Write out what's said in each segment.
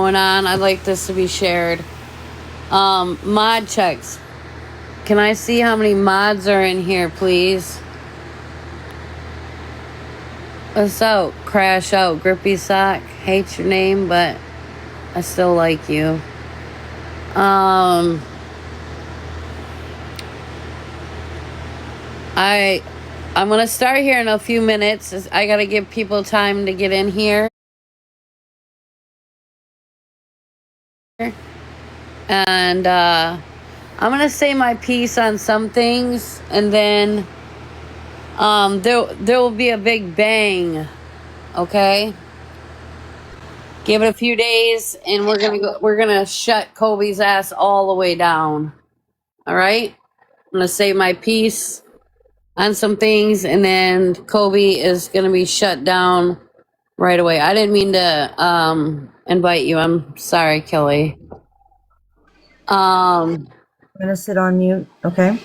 going on. I'd like this to be shared. Mod checks. Can I see how many mods are in here, please? What's up? Crash out, Grippy Sock. Hate your name, but I still like you. I'm gonna start here in a few minutes. I gotta give people time to get in here. And I'm gonna say my piece on some things, and then there will be a big bang. Okay, give it a few days, and we're gonna shut Kobe's ass all the way down. All right, I'm gonna say my piece on some things, and then Kobe is gonna be shut down right away. I didn't mean to invite you. I'm sorry, Kelly. I'm gonna sit on mute, okay?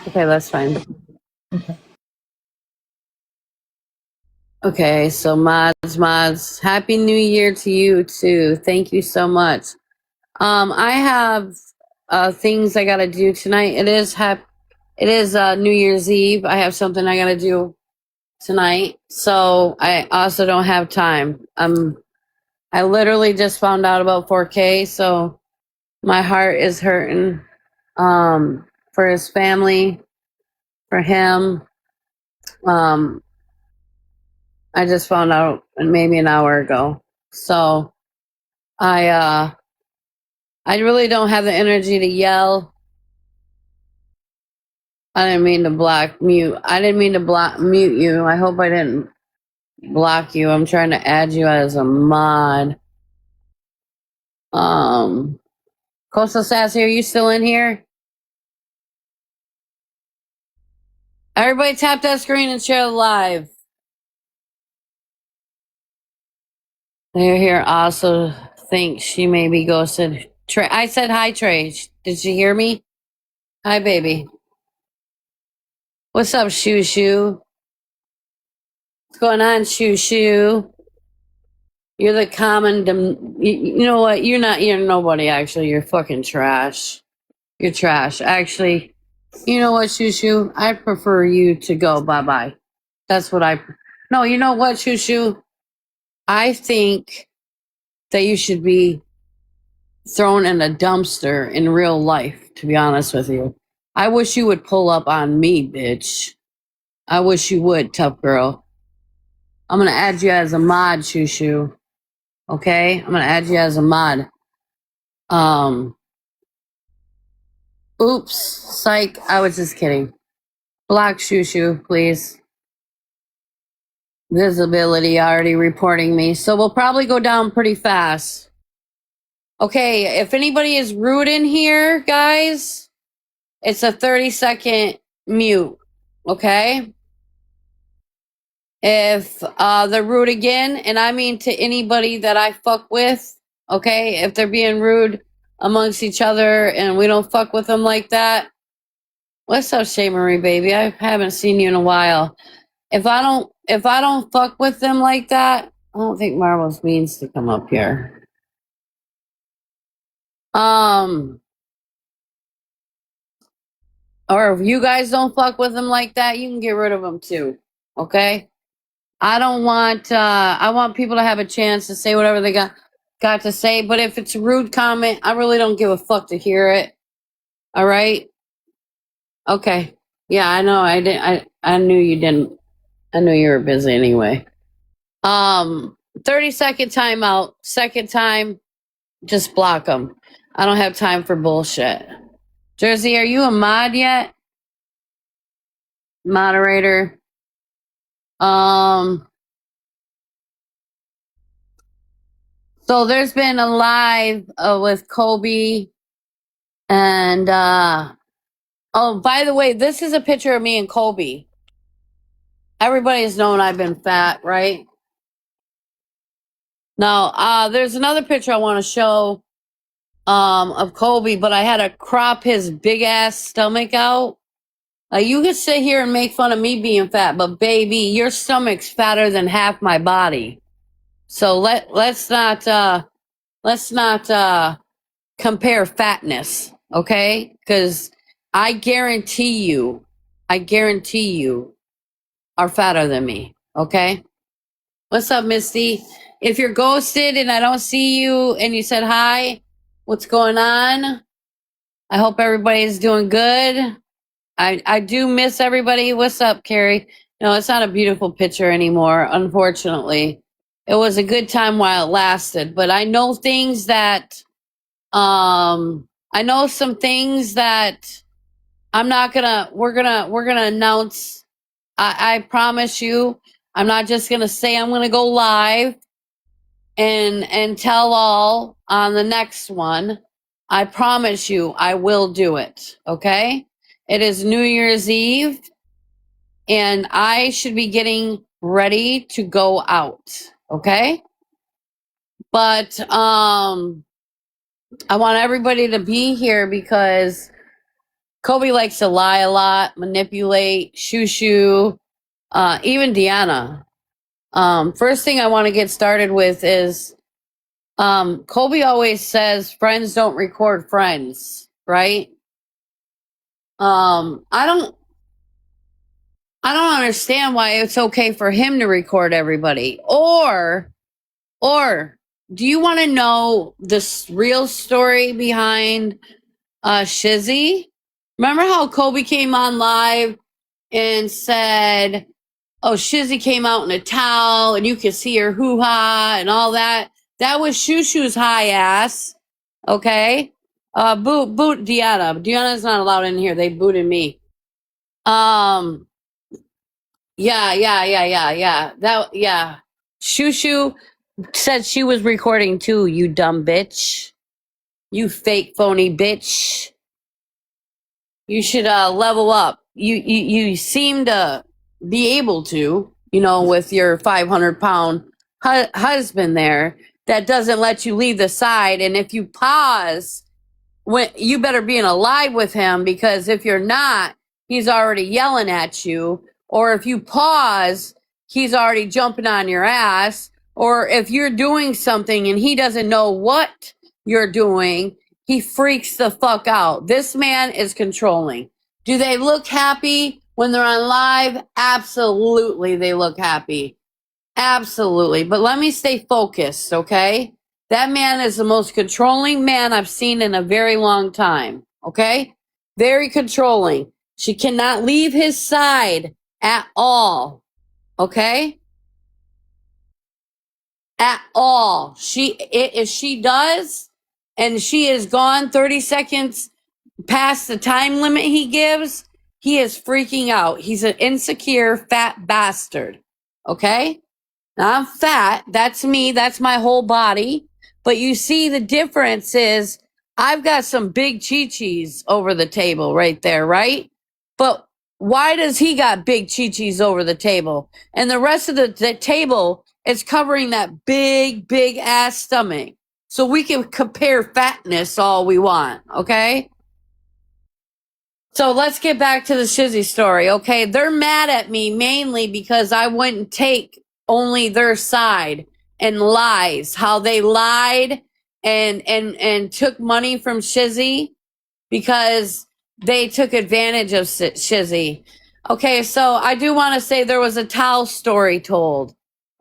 Okay, that's fine. Okay. Okay, so mods, happy new year to you too. Thank you so much. I have things I gotta do tonight. It is New Year's Eve. I have something I gotta do tonight. So I also don't have time. I literally just found out about 4K, so my heart is hurting for his family, for him. I just found out maybe an hour ago. So I really don't have the energy to yell. I didn't mean to mute. I didn't mean to mute you. I hope I didn't block you. I'm trying to add you as a mod. Coastal Sassy, are you still in here? Everybody tap that screen and share the live. They're here also think she may be ghosted. Trey, I said hi, Trey. Did she hear me? Hi, baby. What's up, Shoo Shoo? What's going on, Shoo Shoo? You're the common, you know what? You're nobody, actually. You're fucking trash. You're trash. Actually, you know what, Shoo Shoo? I prefer you to go bye-bye. That's what no, you know what, Shoo Shoo? I think that you should be thrown in a dumpster in real life, to be honest with you. I wish you would pull up on me, bitch. I wish you would, tough girl. I'm gonna add you as a mod, Shoo Shoo. Okay? I'm gonna add you as a mod. Oops, psych. I was just kidding. Block Shoo Shoo, please. Visibility already reporting me. So we'll probably go down pretty fast. Okay, if anybody is rude in here, guys, it's a 30-second mute. Okay? If they're rude again, and I mean to anybody that I fuck with, okay? If they're being rude amongst each other and we don't fuck with them like that, what's up, Shay Marie, baby? I haven't seen you in a while. If I don't fuck with them like that, I don't think Marbles means to come up here. Or if you guys don't fuck with them like that, you can get rid of them too. Okay? I don't want I want people to have a chance to say whatever they got to say, but if it's a rude comment, I really don't give a fuck to hear it. All right? Okay. Yeah, I know. I knew you didn't. I knew you were busy anyway. 30-second timeout. Second time, just block them. I don't have time for bullshit. Jersey, are you a mod yet? Moderator. So there's been a live with Kobe and oh, by the way, this is a picture of me and Kobe. Everybody's known I've been fat, right? Now, there's another picture I want to show of Kobe, but I had to crop his big ass stomach out. You could sit here and make fun of me being fat, but baby, your stomach's fatter than half my body. So let's not let's not compare fatness, okay? Because I guarantee you are fatter than me, okay? What's up, Misty? If you're ghosted and I don't see you and you said hi, what's going on? I hope everybody's doing good. I do miss everybody. What's up, Carrie? No, it's not a beautiful picture anymore, unfortunately. It was a good time while it lasted, but I know things that I know some things that I'm not gonna we're gonna announce. I promise you, I'm not just gonna say I'm gonna go live and tell all on the next one. I promise you I will do it. Okay? It is New Year's Eve and I should be getting ready to go out. Okay? But I want everybody to be here because Kobe likes to lie a lot, manipulate, shoo, even Deanna. First thing I want to get started with is Kobe always says friends don't record friends, right? I don't understand why it's okay for him to record everybody. Or do you want to know the real story behind Shizzy? Remember how Kobe came on live and said, "Oh, Shizzy came out in a towel and you could see her hoo ha and all that." That was Shoo Shoo's high ass. Okay. Boot Deanna. Deanna's not allowed in here. They booted me. Um, yeah. Yeah. Shoo Shoo said she was recording too, you dumb bitch. You fake phony bitch. You should level up. You seem to be able to, with your 500-pound husband there that doesn't let you leave the side. And if you pause, when you better be in a live with him, because if you're not, he's already yelling at you. Or if you pause, he's already jumping on your ass. Or if you're doing something and he doesn't know what you're doing, he freaks the fuck out. This man is controlling. Do they look happy when they're on live? Absolutely, they look happy. Absolutely. But let me stay focused, okay? That man is the most controlling man I've seen in a very long time, okay? Very controlling. She cannot leave his side at all, okay? At all. If she does and she is gone 30 seconds past the time limit he gives, he is freaking out. He's an insecure fat bastard, okay? Now, I'm fat. That's me. That's my whole body. But you see, the difference is I've got some big chi-chis over the table right there, right? But why does he got big chi-chis over the table? And the rest of the table is covering that big ass stomach. So we can compare fatness all we want, okay? So let's get back to the Shizzy story, okay? They're mad at me mainly because I wouldn't take only their side and lies. How they lied and took money from Shizzy because they took advantage of Shizzy. Okay, so I do want to say there was a towel story told,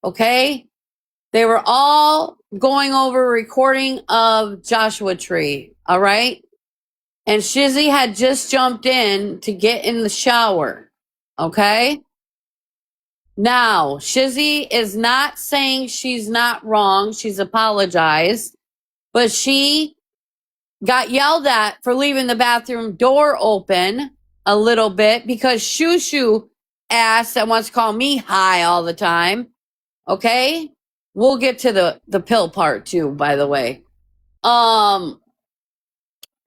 okay? They were all going over a recording of Joshua Tree, all right? And Shizzy had just jumped in to get in the shower. Okay? Now, Shizzy is not saying she's not wrong. She's apologized. But she got yelled at for leaving the bathroom door open a little bit because Shoo Shoo ass that wants to call me high all the time. Okay? We'll get to the pill part too, by the way.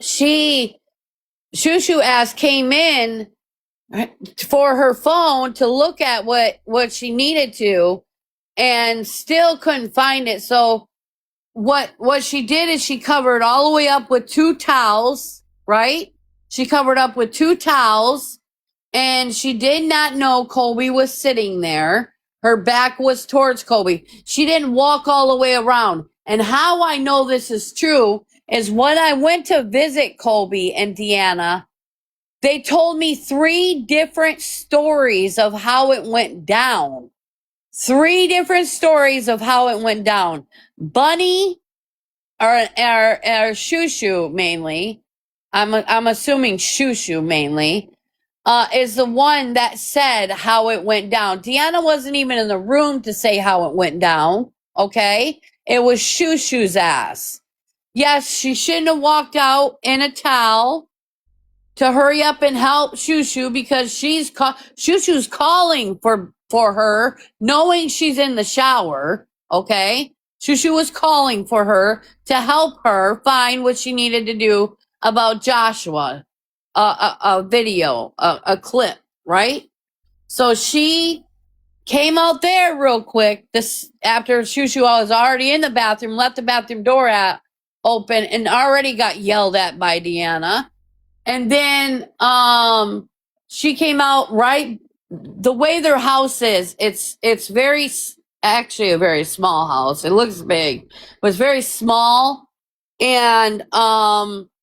She Shoo Shoo ass came in for her phone to look at what she needed to and still couldn't find it. So what she did is she covered all the way up with two towels, right? She covered up with two towels and she did not know Colby was sitting there. Her back was towards Colby. She didn't walk all the way around. And how I know this is true is when I went to visit Colby and Deanna, they told me 3 different stories of how it went down. 3 different stories of how it went down. Bunny or Shushu mainly. I'm assuming Shushu mainly. Is the one that said how it went down. Deanna wasn't even in the room to say how it went down. Okay? It was Shushu's ass. Yes, she shouldn't have walked out in a towel to hurry up and help Shushu because Shushu's calling for her, knowing she's in the shower. Okay, Shushu was calling for her to help her find what she needed to do about Joshua, a video, a clip, right? So she came out there real quick. This after Shushu was already in the bathroom, left the bathroom door open, and already got yelled at by Deanna. And then she came out right the way their house is. It's very actually a very small house. It looks big, but it's very small. And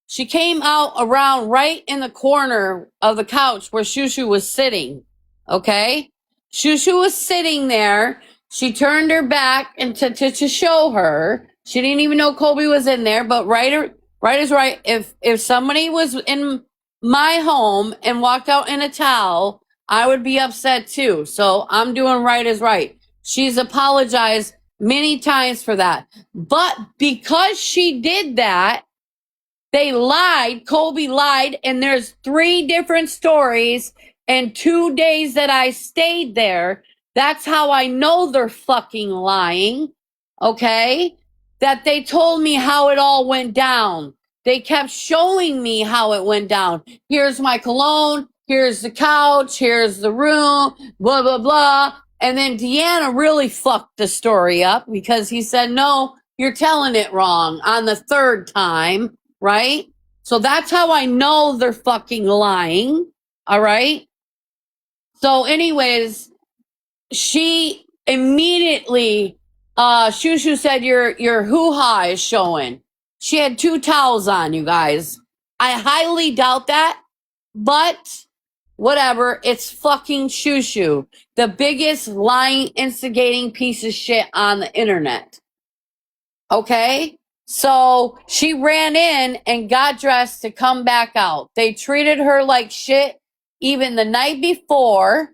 she came out around right in the corner of the couch where Shushu was sitting. Okay? Shushu was sitting there. She turned her back and to show her. She didn't even know Colby was in there, but right is right. If somebody was in my home and walked out in a towel, I would be upset too. So I'm doing right is right. She's apologized many times for that. But because she did that, they lied. Colby lied, and there's 3 different stories and 2 days that I stayed there. That's how I know they're fucking lying. Okay? That they told me how it all went down. They kept showing me how it went down. Here's my cologne. Here's the couch. Here's the room. Blah, blah, blah. And then Deanna really fucked the story up because he said, no, you're telling it wrong on the 3rd time, right? So that's how I know they're fucking lying. All right. So, anyways, she immediately, Shushu said, your hoo-ha is showing. She had 2 towels on, you guys. I highly doubt that, but whatever. It's fucking Shushu, the biggest lying, instigating piece of shit on the internet. Okay? So she ran in and got dressed to come back out. They treated her like shit even the night before.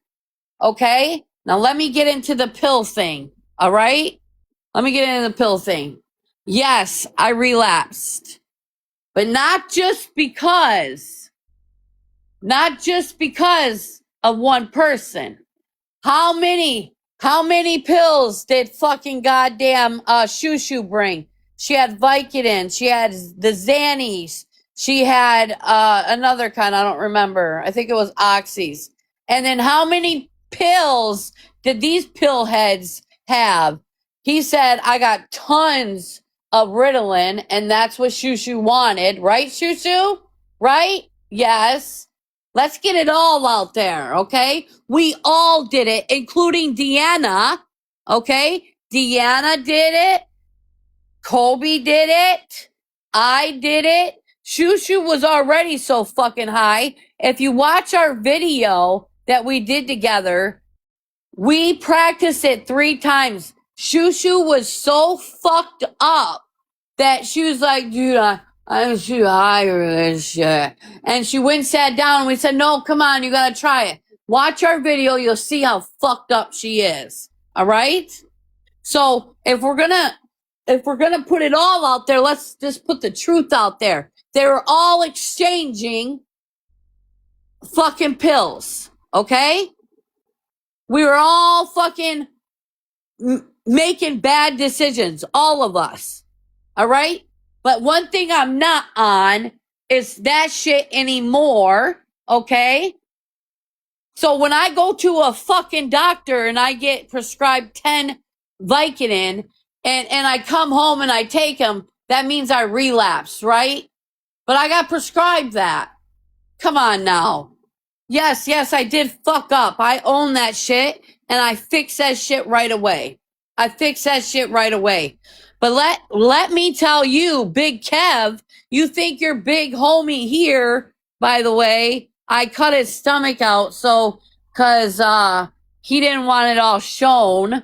Okay? Now let me get into the pill thing. All right? Let me get into the pill thing. Yes, I relapsed. But not just because of one person. How many pills did fucking goddamn Shushu bring? She had Vicodin. She had the Xannies. She had another kind. I don't remember. I think it was Oxys. And then how many pills did these pill heads have? He said, I got tons of Ritalin, and that's what Shushu wanted. Right, Shushu? Right? Yes. Let's get it all out there, okay? We all did it, including Deanna, okay? Deanna did it. Colby did it. I did it. Shushu was already so fucking high. If you watch our video that we did together, we practiced it 3 times. Shushu was so fucked up that she was like, dude, I'm too high for this shit. And she went and sat down and we said, no, come on, you gotta try it. Watch our video, you'll see how fucked up she is. All right? So if we're gonna put it all out there, let's just put the truth out there. They were all exchanging fucking pills. Okay? We were all fucking making bad decisions. All of us. All right? But one thing I'm not on is that shit anymore, okay? So when I go to a fucking doctor and I get prescribed 10 Vicodin and I come home and I take them, that means I relapse, right? But I got prescribed that. Come on now. Yes, I did fuck up. I own that shit and I fixed that shit right away. But But let me tell you, Big Kev, you think you're big homie here, by the way. I cut his stomach out cause he didn't want it all shown.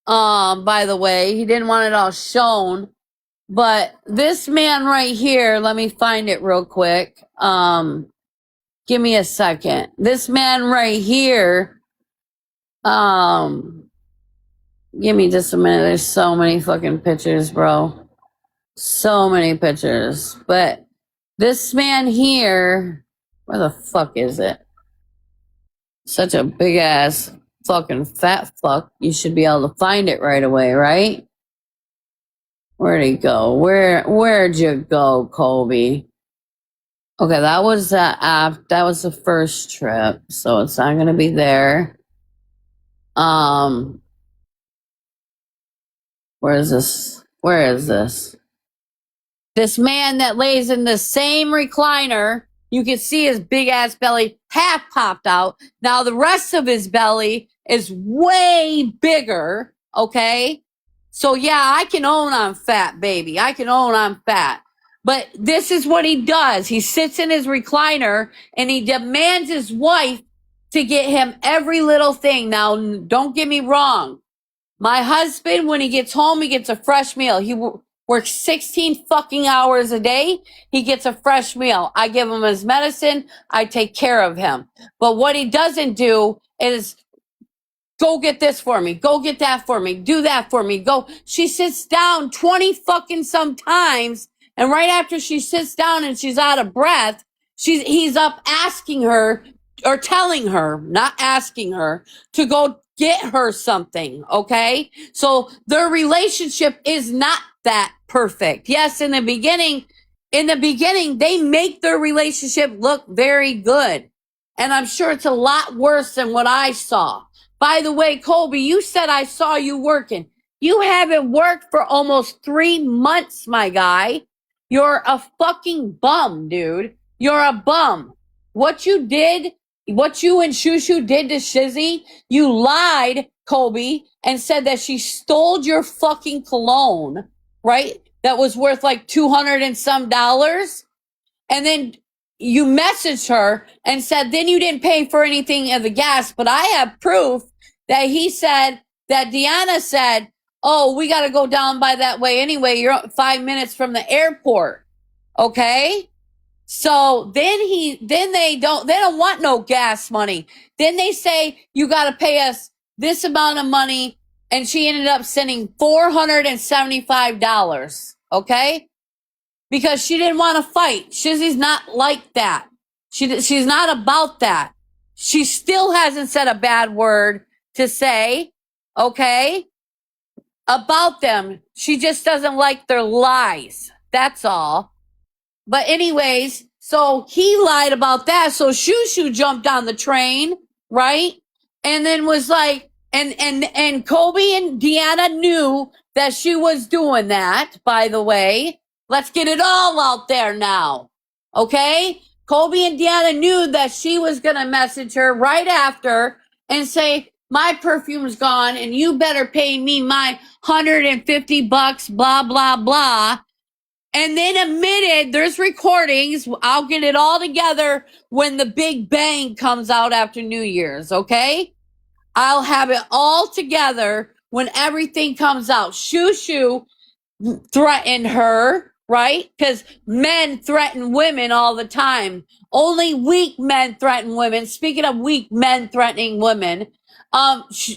By the way, he didn't want it all shown. But this man right here, let me find it real quick. Give me a second. This man right here, give me just a minute. There's so many fucking pictures, bro. So many pictures. But this man here, where the fuck is it? Such a big ass fucking fat fuck. You should be able to find it right away, right? Where'd he go? Where'd you go, Colby? Okay, that was that was the first trip, so it's not gonna be there. Where is this? Where is this? This man that lays in the same recliner, you can see his big ass belly half popped out. Now the rest of his belly is way bigger, okay? So yeah, I can own I'm fat, baby. I can own I'm fat. But this is what he does. He sits in his recliner and he demands his wife to get him every little thing. Now, don't get me wrong. My husband, when he gets home, he gets a fresh meal. He works 16 fucking hours a day. He gets a fresh meal. I give him his medicine. I take care of him. But what he doesn't do is go get this for me. Go get that for me. Do that for me. Go. She sits down 20 fucking sometimes. And right after she sits down and she's out of breath, he's up asking her or telling her, not asking her, to go get her something. Okay. So their relationship is not that perfect. Yes. In the beginning, they make their relationship look very good. And I'm sure it's a lot worse than what I saw. By the way, Colby, you said I saw you working. You haven't worked for almost 3 months, my guy. You're a fucking bum, dude. You're a bum. What you did, what you and Shushu did to Shizzy, you lied, Colby, and said that she stole your fucking cologne, right? That was worth like $200 and some. And then you messaged her and said, then you didn't pay for anything of the gas. But I have proof that he said that Deanna said, oh, we got to go down by that way anyway. You're 5 minutes from the airport. Okay. So then they don't want no gas money. Then they say, you got to pay us this amount of money. And she ended up sending $475. Okay. Because she didn't want to fight. Shizzy's not like that. She's not about that. She still hasn't said a bad word to say, okay, about them. She just doesn't like their lies. That's all. But anyways, so he lied about that. So Shushu jumped on the train, right? And then was like, and Colby and Deanna knew that she was doing that, by the way. Let's get it all out there now. Okay? Colby and Deanna knew that she was going to message her right after and say, my perfume's gone and you better pay me my $150, blah, blah, blah. And then admitted, there's recordings. I'll get it all together when the big bang comes out after New Year's, okay? I'll have it all together when everything comes out. Shushu threatened her, right? Because men threaten women all the time. Only weak men threaten women. Speaking of weak men threatening women,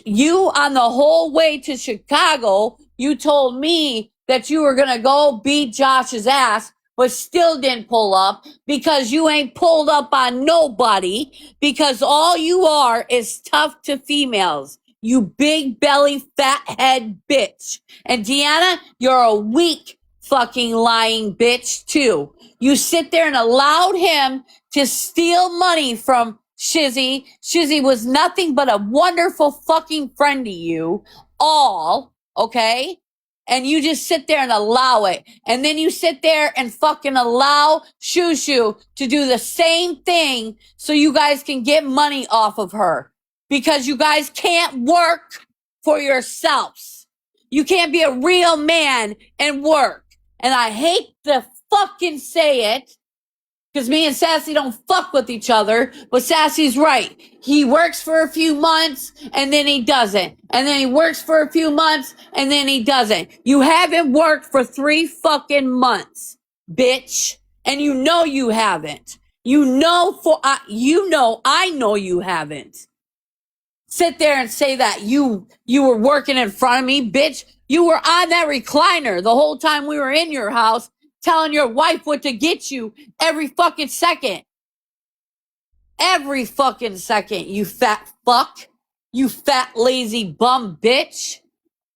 you on the whole way to Chicago, you told me that you were gonna go beat Josh's ass, but still didn't pull up because you ain't pulled up on nobody because all you are is tough to females. You big belly, fat head bitch. And Deanna, you're a weak fucking lying bitch too. You sit there and allowed him to steal money from Shizzy. Shizzy was nothing but a wonderful fucking friend to you all, okay? And you just sit there and allow it. And then you sit there and fucking allow Shushu to do the same thing so you guys can get money off of her. Because you guys can't work for yourselves. You can't be a real man and work. And I hate to fucking say it, because me and Sassy don't fuck with each other, but Sassy's right. He works for a few months and then he doesn't. And then he works for a few months and then he doesn't. You haven't worked for 3 fucking months, bitch. And you know you haven't. I know you haven't. Sit there and say that you were working in front of me, bitch. You were on that recliner the whole time we were in your house, telling your wife what to get you every fucking second. Every fucking second, you fat fuck. You fat lazy bum bitch.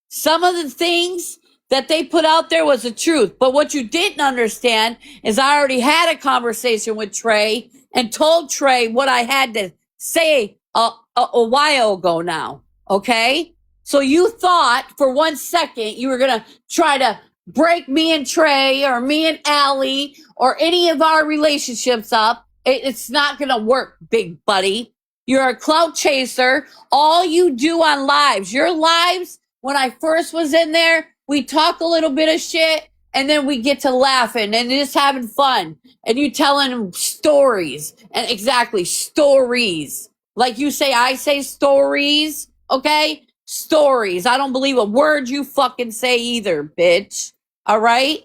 Some of the things that they put out there was the truth. But what you didn't understand is I already had a conversation with Trey and told Trey what I had to say a while ago now. Okay? So you thought for 1 second you were going to try to break me and Trey or me and Allie or any of our relationships up. It's not going to work, big buddy. You're a clout chaser. All you do on lives, your lives, when I first was in there, we talk a little bit of shit and then we get to laughing and just having fun. And you telling them stories, and exactly stories. Like you say, I say stories. Okay? Stories. I don't believe a word you fucking say either, bitch. All right?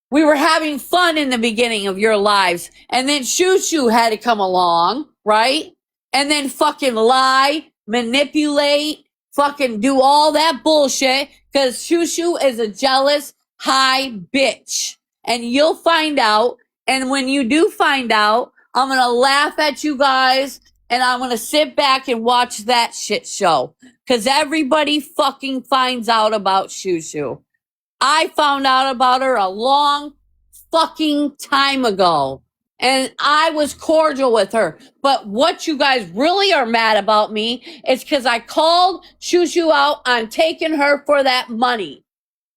We were having fun in the beginning of your lives. And then Shoo Shoo had to come along, right? And then fucking lie, manipulate, fucking do all that bullshit. Because Shoo Shoo is a jealous, high bitch. And you'll find out. And when you do find out, I'm going to laugh at you guys. And I'm going to sit back and watch that shit show. Because everybody fucking finds out about Shoo Shoo. I found out about her a long fucking time ago. And I was cordial with her. But what you guys really are mad about me is because I called Shoo Shoo out on taking her for that money.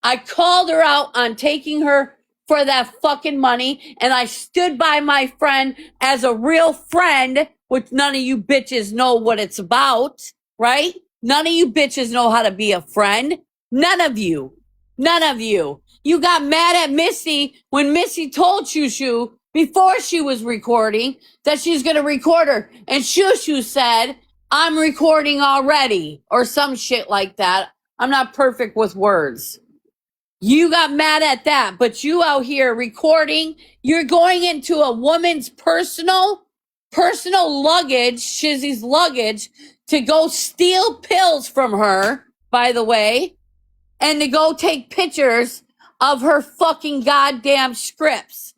I called her out on taking her for that fucking money. And I stood by my friend as a real friend, which none of you bitches know what it's about, right? None of you bitches know how to be a friend. None of you. None of you. You got mad at Missy when Missy told Shoo Shoo before she was recording that she's going to record her. And Shoo Shoo said, I'm recording already, or some shit like that. I'm not perfect with words. You got mad at that, but you out here recording, you're going into a woman's personal luggage, Shizzy's luggage, to go steal pills from her, by the way, and to go take pictures of her fucking goddamn scripts.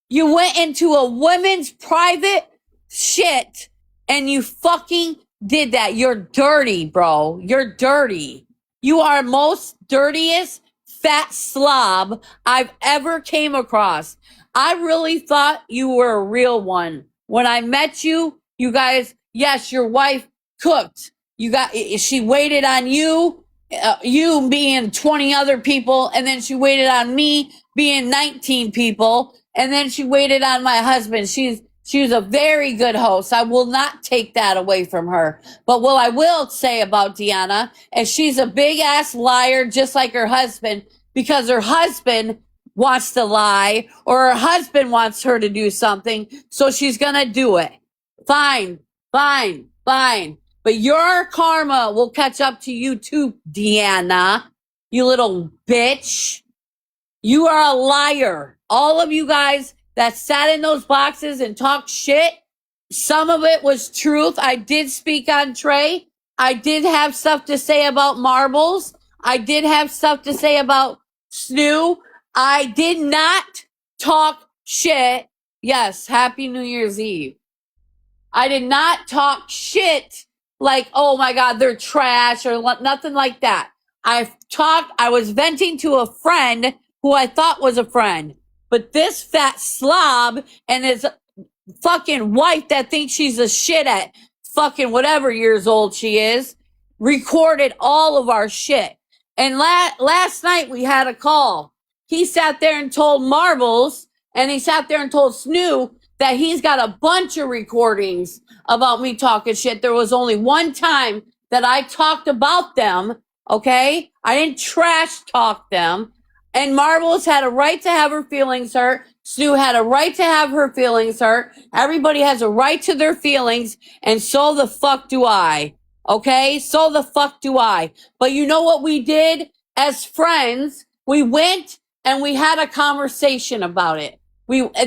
You went into a woman's private shit and you fucking did that. You're dirty, bro. You're dirty. You are most dirtiest fat slob I've ever came across. I really thought you were a real one. When I met you, you guys, yes, your wife cooked. She waited on you. You being 20 other people, and then she waited on me being 19 people, and then she waited on my husband. She's a very good host. I will not take that away from her. But what I will say about Deanna is she's a big ass liar, just like her husband, because her husband wants to lie or her husband wants her to do something, so she's gonna do it. Fine. But your karma will catch up to you too, Deanna. You little bitch. You are a liar. All of you guys that sat in those boxes and talked shit, some of it was truth. I did speak on Trey. I did have stuff to say about Marbles. I did have stuff to say about Snoo. I did not talk shit. Yes, Happy New Year's Eve. I did not talk shit like, oh my God, they're trash or nothing like that. I was venting to a friend who I thought was a friend. But this fat slob and his fucking wife that thinks she's a shit at fucking whatever years old she is, recorded all of our shit. And last night we had a call. He sat there and told Marbles, and he sat there and told Snoo that he's got a bunch of recordings about me talking shit. There was only one time that I talked about them, Okay? I didn't trash talk them. And Marbles had a right to have her feelings hurt. Sue had a right to have her feelings hurt. Everybody has a right to their feelings. And so the fuck do I. Okay? So the fuck do I. But you know what we did as friends? We went and we had a conversation about it.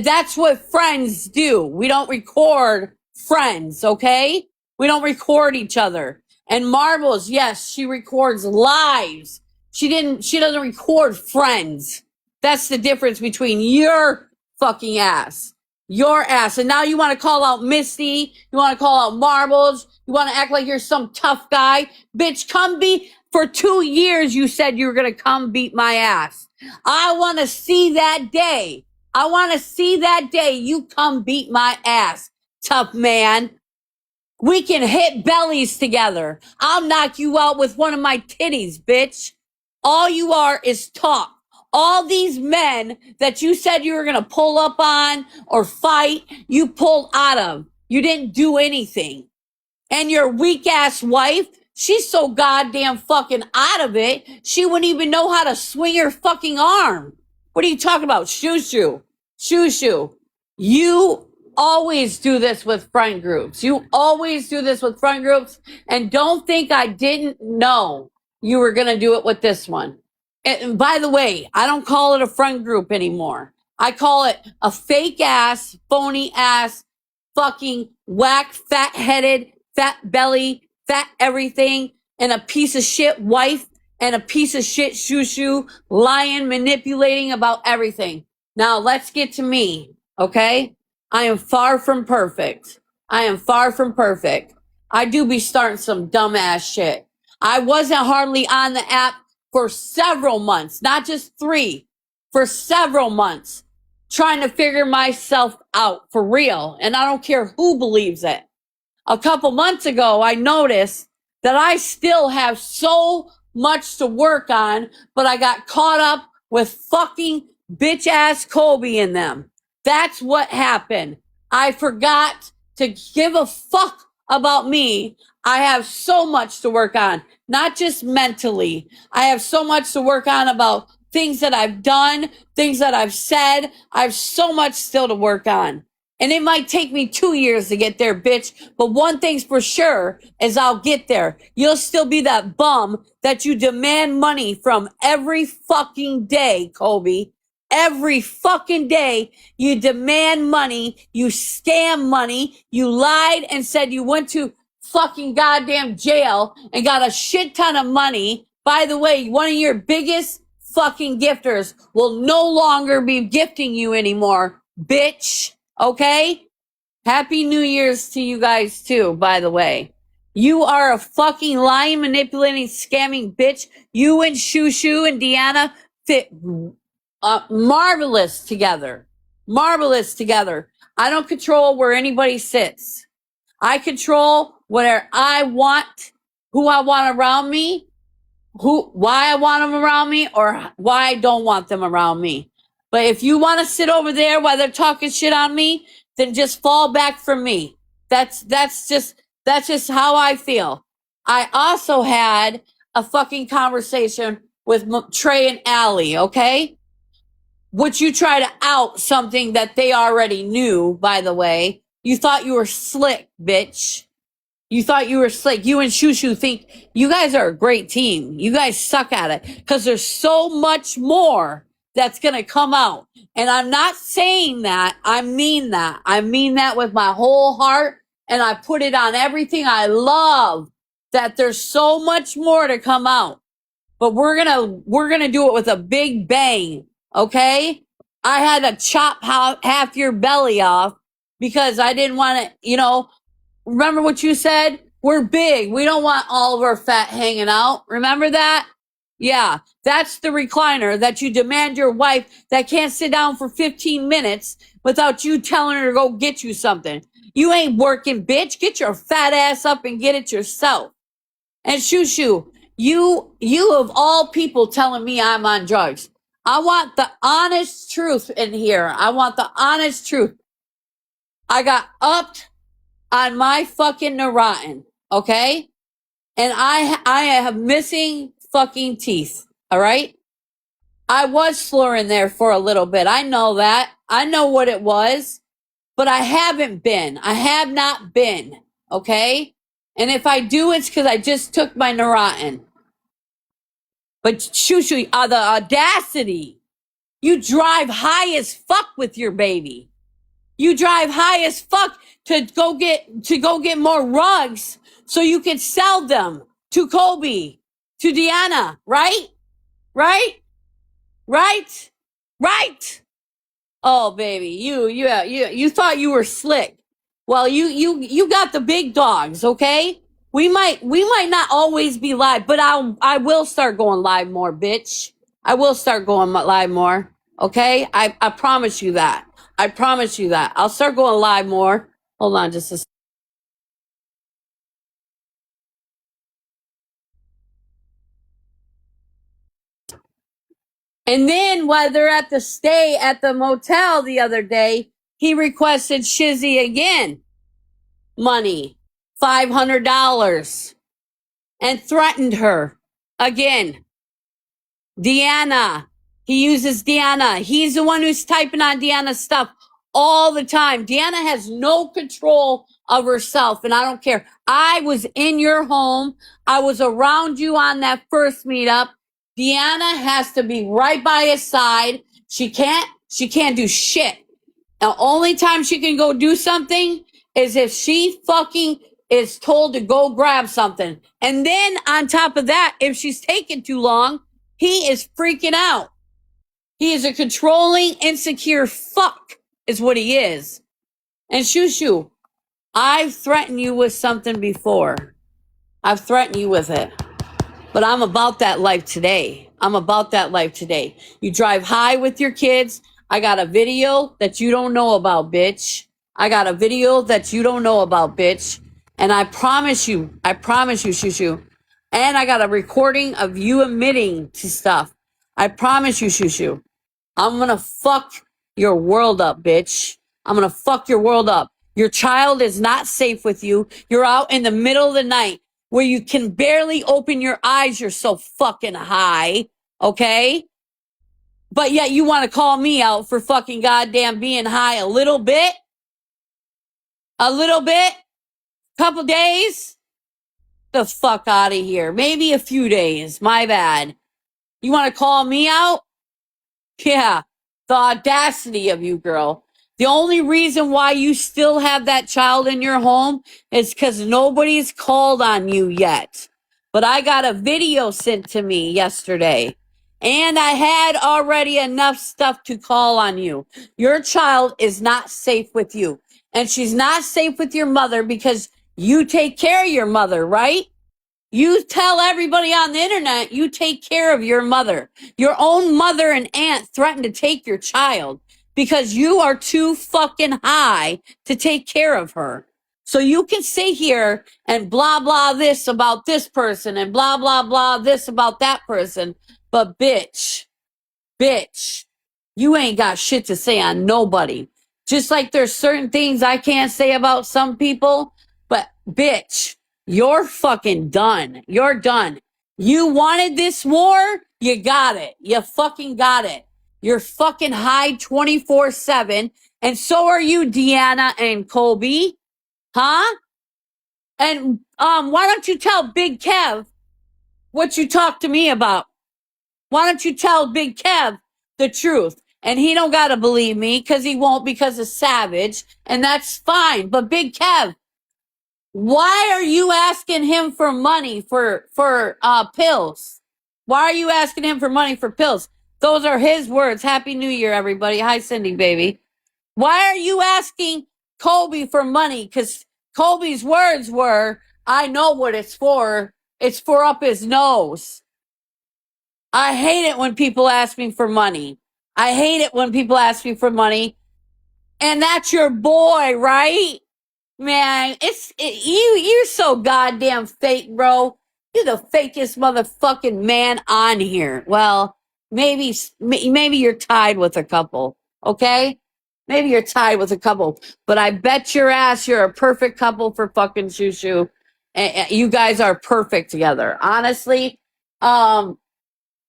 That's what friends do. We don't record friends, okay? We don't record each other. And Marbles, yes, she records lives. She doesn't record friends. That's the difference between your fucking ass. Your ass. And now you want to call out Misty. You want to call out Marbles. You want to act like you're some tough guy. Bitch, come beat. For 2 years, you said you were going to come beat my ass. I want to see that day. I want to see that day you come beat my ass, tough man. We can hit bellies together. I'll knock you out with one of my titties, bitch. All you are is talk. All these men that you said you were going to pull up on or fight, you pulled out of. You didn't do anything. And your weak ass wife, she's so goddamn fucking out of it, she wouldn't even know how to swing her fucking arm. What are you talking about? Shoo. You always do this with friend groups. You always do this with friend groups. And don't think I didn't know you were going to do it with this one. And by the way, I don't call it a friend group anymore. I call it a fake ass, phony ass, fucking whack, fat headed, fat belly, fat everything, and a piece of shit wife and a piece of shit shoo lying, manipulating about everything. Now let's get to me, okay? I am far from perfect. I am far from perfect. I do be starting some dumbass shit. I wasn't hardly on the app for several months, not just 3, for several months, trying to figure myself out for real. And I don't care who believes it. A couple months ago, I noticed that I still have so much to work on, but I got caught up with fucking bitch ass Kobe and them. That's what happened. I forgot to give a fuck about me. I have so much to work on, not just mentally. I have so much to work on about things that I've done, things that I've said. I have so much still to work on. And it might take me 2 years to get there, bitch. But one thing's for sure is I'll get there. You'll still be that bum that you demand money from every fucking day, Kobe. Every fucking day you demand money. You scam money. You lied and said you went to fucking goddamn jail and got a shit ton of money. By the way, one of your biggest fucking gifters will no longer be gifting you anymore, bitch. Okay? Happy New Year's to you guys too, by the way. You are a fucking lying, manipulating, scamming bitch. You and Shoo and Deanna fit marvelous together. Marvelous together. I don't control where anybody sits. I control where I want, who I want around me, why I want them around me, or why I don't want them around me. But if you want to sit over there while they're talking shit on me, then just fall back from me. That's just how I feel. I also had a fucking conversation with Trey and Allie, okay? Would you try to out something that they already knew, by the way? You thought you were slick, bitch. You thought you were slick. You and Shoo think you guys are a great team. You guys suck at it because there's so much more that's going to come out. And I'm not saying that. I mean that. I mean that with my whole heart. And I put it on everything I love, that there's so much more to come out. But we're going to do it with a big bang. Okay? I had to chop half your belly off because I didn't want to, remember what you said? We're big. We don't want all of our fat hanging out. Remember that? Yeah, that's the recliner that you demand your wife that can't sit down for 15 minutes without you telling her to go get you something. You ain't working, bitch. Get your fat ass up and get it yourself. And Shoo, you of all people telling me I'm on drugs. I want the honest truth in here. I want the honest truth. I got upped on my fucking Neurontin, okay? And I have missing fucking teeth. All right? I was slurring there for a little bit. I know that. I know what it was, but I haven't been. I have not been. Okay? And if I do, it's because I just took my Neurontin. But Shushu, the audacity. You drive high as fuck with your baby. You drive high as fuck to go get more rugs so you can sell them to Kobe, to Deanna, right? Right? Right? Right? Oh baby, you thought you were slick. Well, you got the big dogs, okay? We might not always be live, but I will start going live more, bitch. I will start going live more, okay? I promise you that. I promise you that. I'll start going live more. Hold on just a second. And then while they're at the stay at the motel the other day, he requested Shizzy again money, $500, and threatened her again. Deanna, he uses Deanna. He's the one who's typing on Deanna's stuff all the time. Deanna has no control of herself, and I don't care. I was in your home. I was around you on that first meetup. Deanna has to be right by his side. She can't do shit. The only time she can go do something is if she fucking is told to go grab something. And then on top of that, if she's taking too long, he is freaking out. He is a controlling, insecure fuck is what he is. And Shushu, I've threatened you with something before. I've threatened you with it. But I'm about that life today. I'm about that life today. You drive high with your kids. I got a video that you don't know about, bitch. I got a video that you don't know about, bitch. And I promise you, Shushu. And I got a recording of you admitting to stuff. I promise you, Shushu. I'm gonna fuck your world up, bitch. I'm gonna fuck your world up. Your child is not safe with you. You're out in the middle of the night where you can barely open your eyes. You're so fucking high, okay? But yet you want to call me out for fucking goddamn being high a little bit? A little bit? Couple days? The fuck out of here. Maybe a few days. My bad. You want to call me out? Yeah. The audacity of you, girl. The only reason why you still have that child in your home is because nobody's called on you yet. But I got a video sent to me yesterday, and I had already enough stuff to call on you. Your child is not safe with you, and she's not safe with your mother because you take care of your mother, right? You tell everybody on the internet you take care of your mother. Your own mother and aunt threatened to take your child because you are too fucking high to take care of her. So you can sit here and blah, blah this about this person and blah, blah, blah this about that person. But bitch, you ain't got shit to say on nobody. Just like there's certain things I can't say about some people, but bitch, you're fucking done. You're done. You wanted this war? You got it. You fucking got it. You're fucking high 24/7. And so are you, Deanna and Colby. Huh? And why don't you tell Big Kev what you talked to me about? Why don't you tell Big Kev the truth? And he don't gotta believe me because he won't because of Savage. And that's fine. But Big Kev, why are you asking him for money for pills? Why are you asking him for money for pills? Those are his words. Happy New Year, everybody. Hi, Cindy, baby. Why are you asking Colby for money? Because Colby's words were, I know what it's for. It's for up his nose. I hate it when people ask me for money. I hate it when people ask me for money. And that's your boy, right? Man, you're so goddamn fake, bro. You're the fakest motherfucking man on here. Well, maybe you're tied with a couple, okay? Maybe you're tied with a couple, but I bet your ass you're a perfect couple for fucking Shushu. And you guys are perfect together. Honestly, I've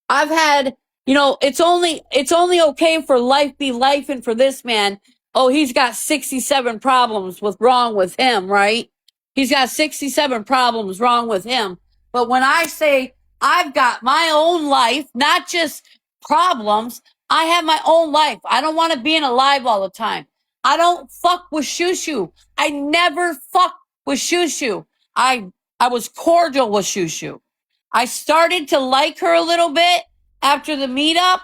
had, it's only okay for life be life, and for this man, oh, he's got 67 problems wrong with him, right? He's got 67 problems wrong with him. But when I say I've got my own life, not just problems, I have my own life. I don't want to be in alive all the time. I don't fuck with Shushu. I never fuck with Shushu. I was cordial with Shushu. I started to like her a little bit after the meetup.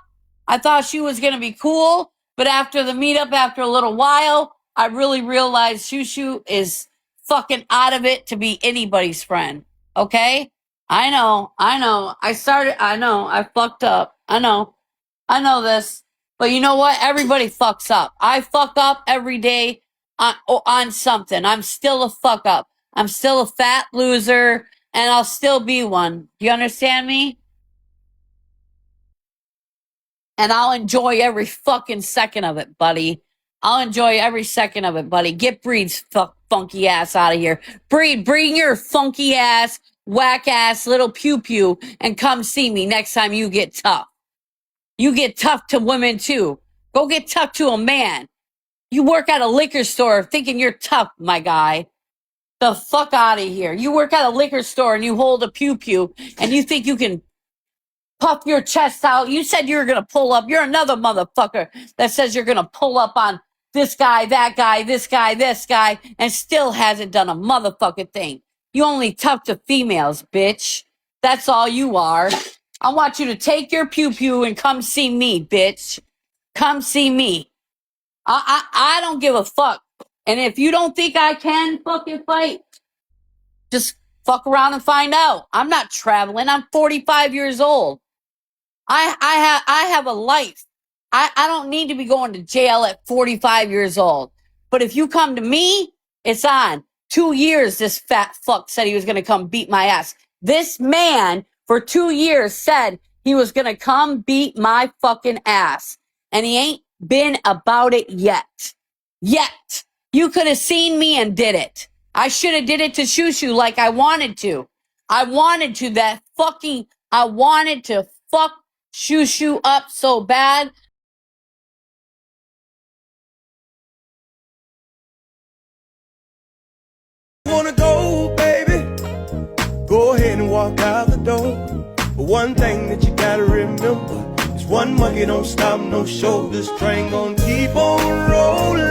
I thought she was going to be cool. But after the meetup, after a little while, I really realized Shushu is fucking out of it to be anybody's friend. Okay? I know. I know. I fucked up. I know this. But you know what? Everybody fucks up. I fuck up every day on something. I'm still a fuck up. I'm still a fat loser, and I'll still be one. Do you understand me? And I'll enjoy every fucking second of it, buddy. I'll enjoy every second of it, buddy. Get Breed's funky ass out of here. Breed, bring your funky ass, whack ass little pew pew and come see me next time you get tough. You get tough to women too. Go get tough to a man. You work at a liquor store thinking you're tough, my guy. The fuck out of here. You work at a liquor store and you hold a pew pew and you think you can puff your chest out. You said you were going to pull up. You're another motherfucker that says you're going to pull up on this guy, that guy, this guy, and still hasn't done a motherfucking thing. You only tough to females, bitch. That's all you are. I want you to take your pew pew and come see me, bitch. Come see me. I don't give a fuck. And if you don't think I can fucking fight, just fuck around and find out. I'm not traveling. I'm 45 years old. I have a life. I don't need to be going to jail at 45 years old. But if you come to me, it's on. 2 years this fat fuck said he was going to come beat my ass. This man for 2 years said he was going to come beat my fucking ass. And he ain't been about it yet. Yet. You could have seen me and did it. I should have did it to Shushu like I wanted to. I wanted to fuck Shushu up so bad. Wanna go, baby? Go ahead and walk out the door. But one thing that you gotta remember is one monkey don't stop no shoulders. Train gonna keep on rolling.